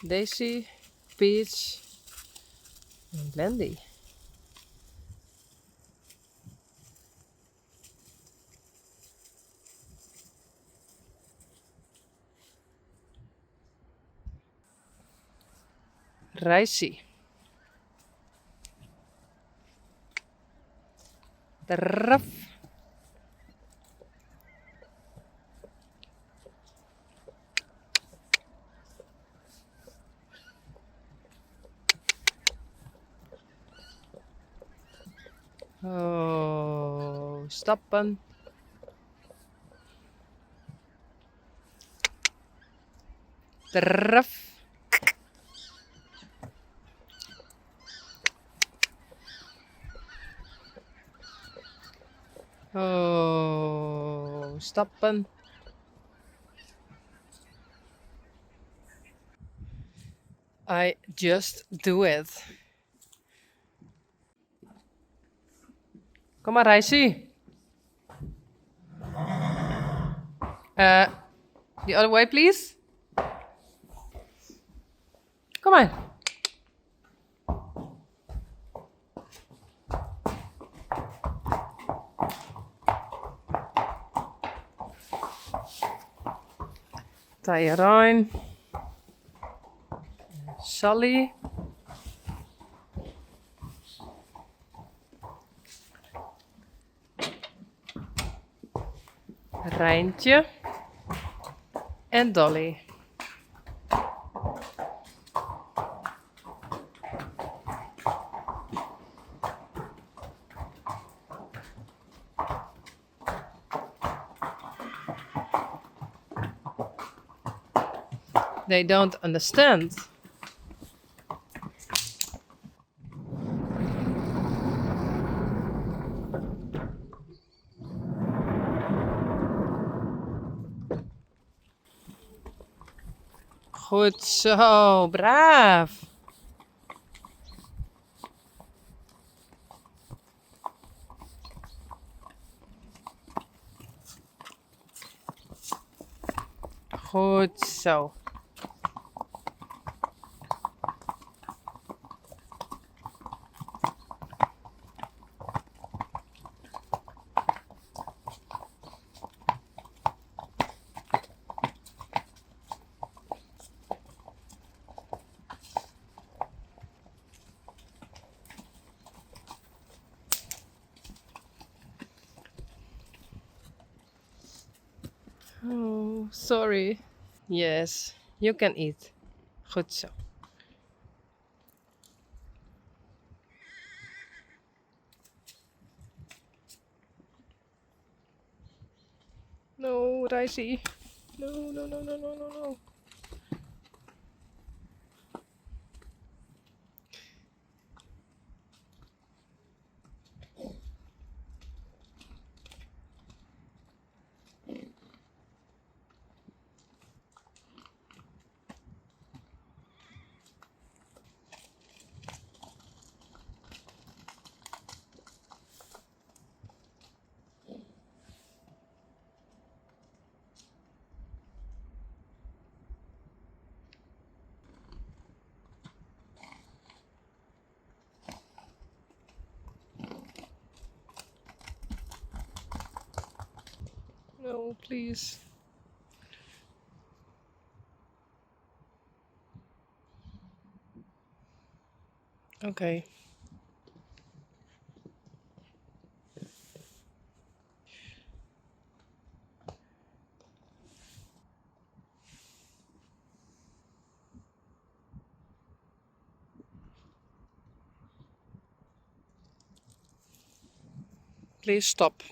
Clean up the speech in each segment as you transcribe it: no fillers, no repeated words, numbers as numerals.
Daisy, Peach, and Blendy. Risey. Ruff. Oh, stappen. Ruff. Oh, stappen. I just do it. Kom maar, Risey. The other way, please. Come on. Tie je rein. Sally. Rijntje. En Dolly. They don't understand. Goed zo, braaf. Goed zo. Oh, sorry. Yes, you can eat. Goed zo. No, Risey. No, no, no, no, no, no, no. No, please. Okay. Please stop.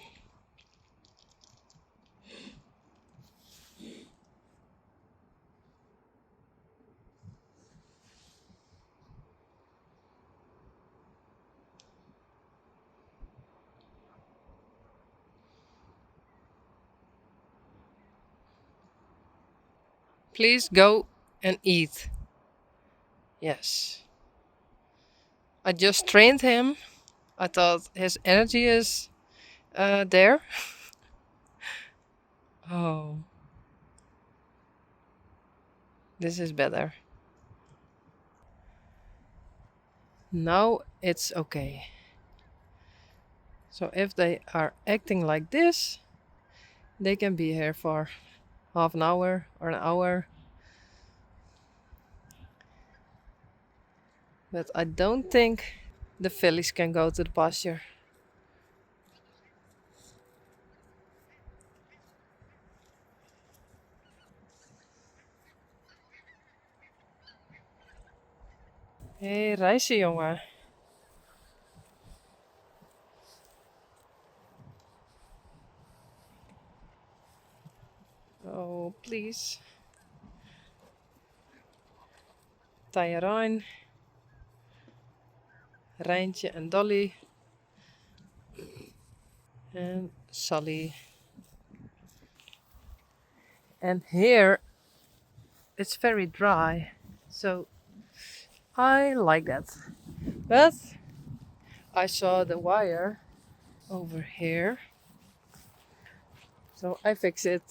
Please go and eat. Yes. I just trained him. I thought his energy is there. Oh. This is better. Now it's okay. So if they are acting like this, they can be here for half an hour or an hour. But I don't think the fillies can go to the pasture. Hé, hey, Risey jongen. Oh, please. Tyrone, Rijntje en Dolly. And Sally. And here it's very dry. So I like that. But I saw the wire over here. So I fix it.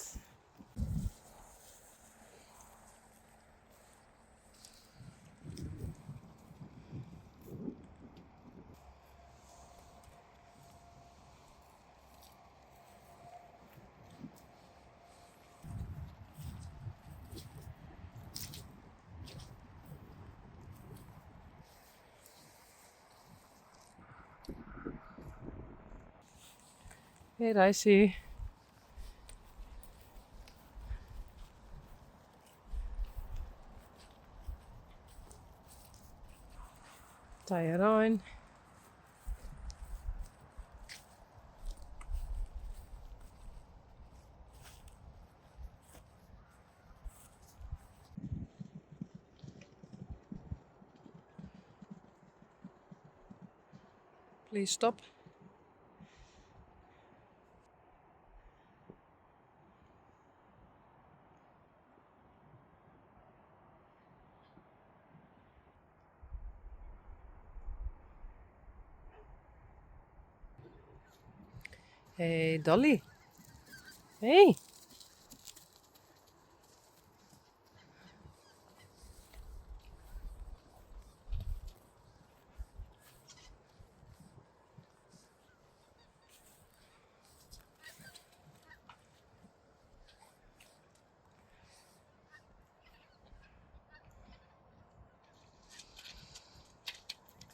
Here I see. Tyrone. Please stop. Hey, Dolly. Hey.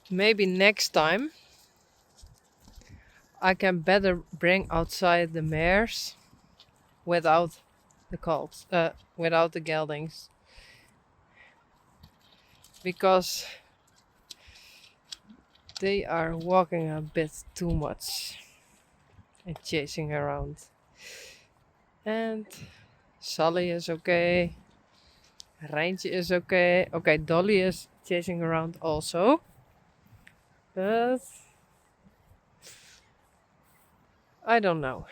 Maybe next time I can better bring outside the mares without the colts, without the geldings. Because they are walking a bit too much and chasing around. And Sally is okay. Rijntje is okay. Okay, Dolly is chasing around also. But I don't know.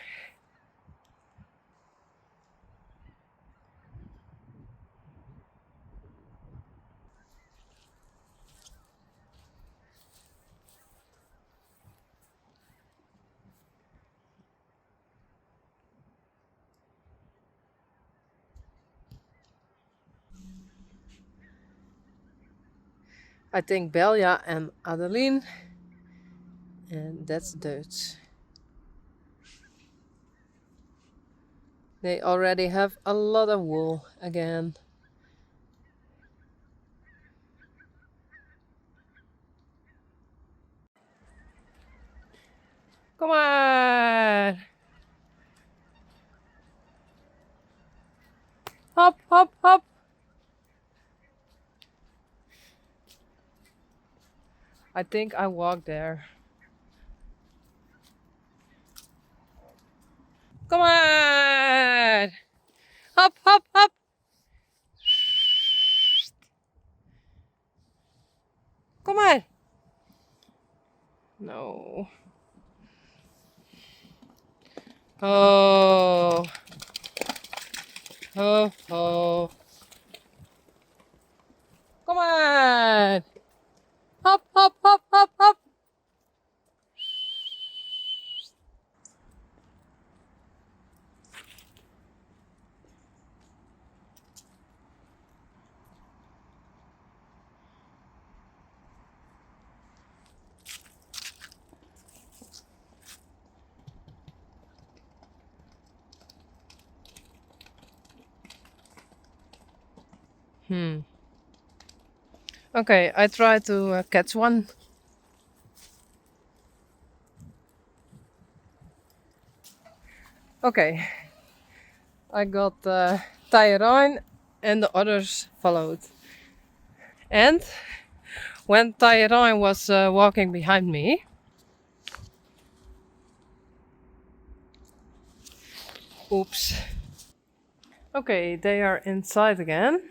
I think Belia and Adeline. And that's Dutch. They already have a lot of wool again. Come on! Hop, hop, hop! I think I walk there. Come on! Hop, hop, hop! Come on! No. Oh. Oh, oh. Come on! Hop, hop, hop, hop, hop! Okay, I try to catch one. Okay, I got Tyrone and the others followed. And when Tyrone was walking behind me, oops. Okay, they are inside again.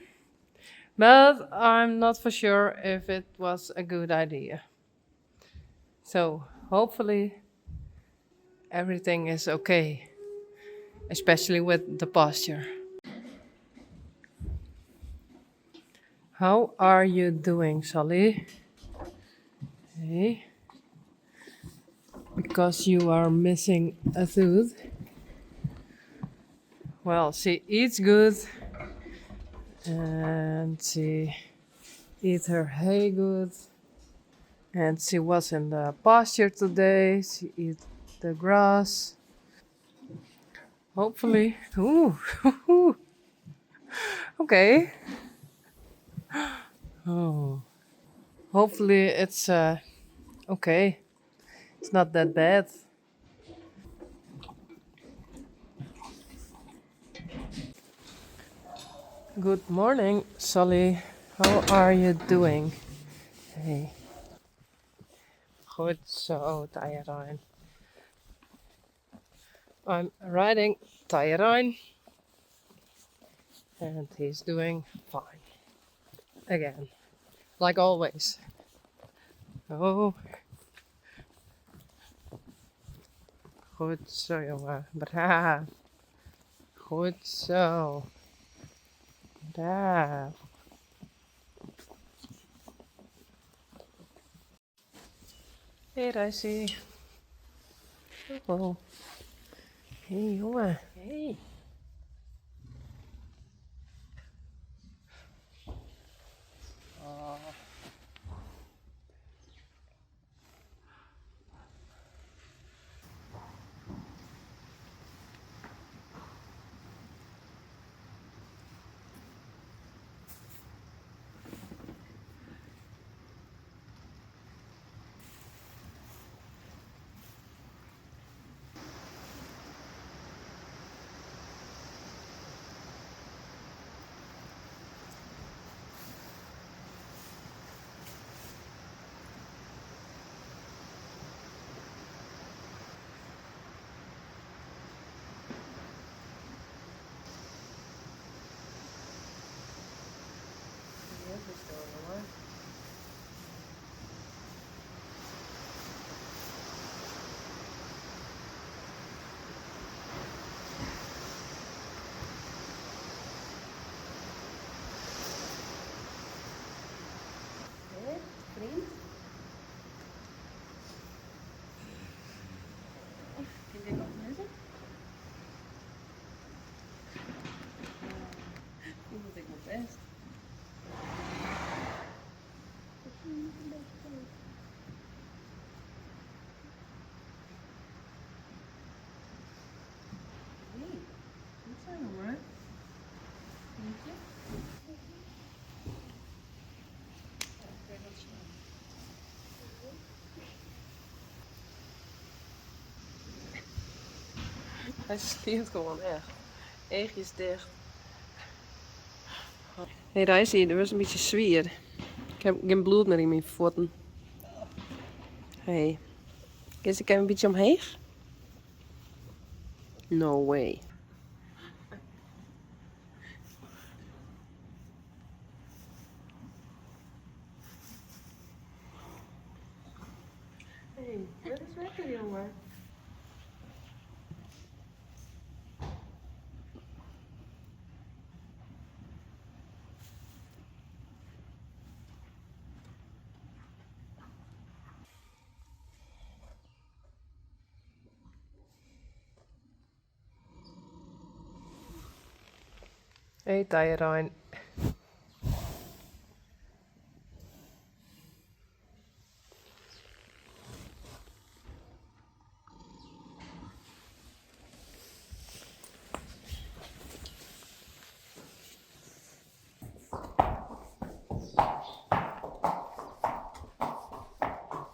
But I'm not for sure if it was a good idea. So hopefully everything is okay, especially with the pasture. How are you doing, Sally? Hey, because you are missing a tooth. Well, she eats good and she eats her hay good. And she was in the pasture today. She eats the grass. Hopefully. Ooh. Okay. Oh. Hopefully it's okay. It's not that bad. Good morning, Sally. How are you doing? Hey. Goed zo, Tyrone. I'm riding Tyrone and he's doing fine. Again, like always. Oh, goed zo, jongen. Braaf. Goed zo. Braaf. Hey, Risey. Oh. Hey, jongen. Hey. Vriend? Vind je wat mensen? Nu moet ik mijn best. Nee, goed zo, jongen. Vind je? Hij stiert gewoon echt. Eegjes dicht. Hey Risey, er was een beetje zwier. Ik heb geen bloed meer in mijn voeten. Hey, is ik even een beetje omheen? No way. Hey, dat is lekker, jongen. Hey Tyrone.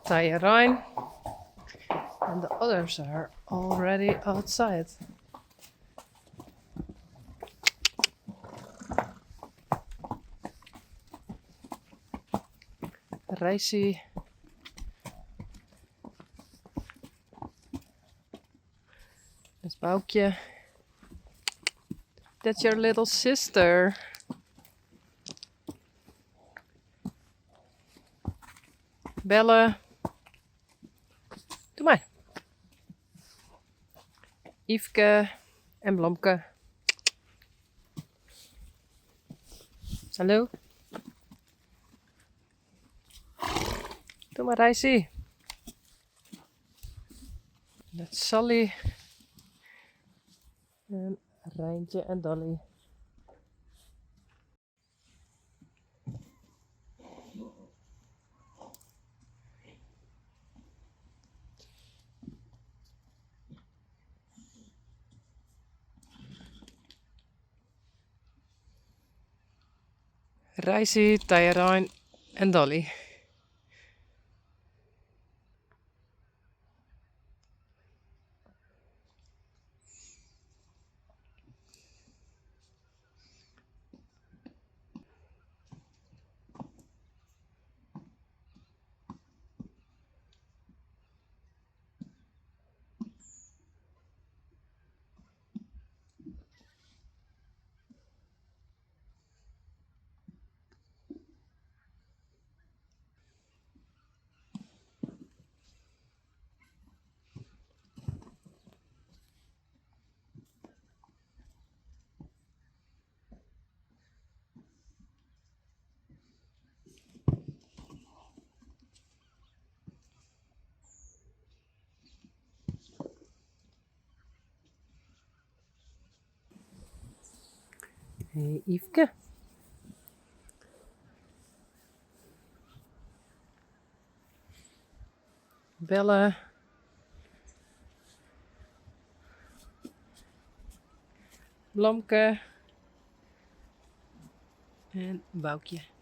tie a line. And the others are already outside. Risey. That's Boukje. That's your little sister. Bellen. Doe maar. Yveske en Blomke. Hallo. Doe maar, Risey. Dat is Sally. En Rijntje en Dolly. Risey, Tyrone en Dolly. Hey, Yveske. Bellen. Blomke. En Boukje.